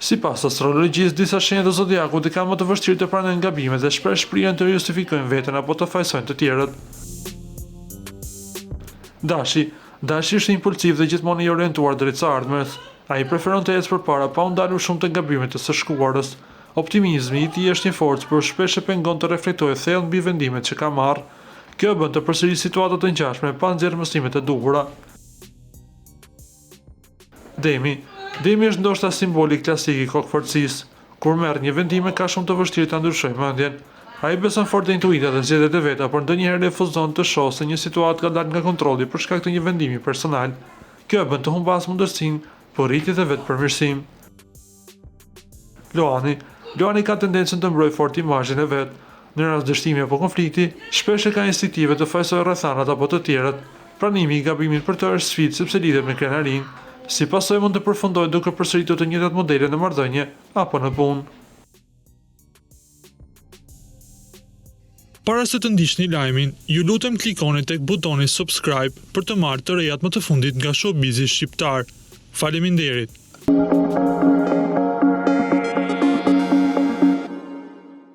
Sipas astrologjisë, disa shenjat e zodiakut i kanë më të vështirë të pranojnë gabimet dhe shpesh shprehen të justifikojnë veten apo të fajsojnë të tjerët. Dashi është impulsiv dhe gjithmonë i orientuar drejt së ardhmes. Ai preferon të ecë përpara pa u ndalur shumë te gabimet e së shkuarës. Optimizmi i tij është një forcë, por shpesh e pengon të reflektojë thellë mbi vendimet që ka marrë. Kjo bën të përsërisë situata të ngjashme pa nxjerrë mësimet e duhura. Demi është ndoshta simboli klasik i kokëforcisë. Kur merr një vendim ka shumë të vështirë ta ndryshojë mendjen. Ai beson fort te intuita dhe zgjedhjet e veta, por ndonjëherë refuzon të shohë se një situatë ka dalë nga kontrolli për shkak të një vendimi personal. Kjo e bën të humbas mundësinë për rritje të vetëpërmirësim. Luani ka tendencën të mbrojë fort imazhin e vet. Në rast dështimi apo konflikti, shpesh e ka instiktive të fajsojë rrethanat apo të tjerët. Pranimi i gabimit për të është sfidë sepse lidhet me krenarinë. Si pasojë mund të përfundojë duke përsëritur të njëjtat modele në marrëdhënie apo në punë. Para se të ndiqni lajmin, ju lutem klikoni tek butoni subscribe për të marrë të rejat më të fundit nga Showbizi shqiptar. Faleminderit.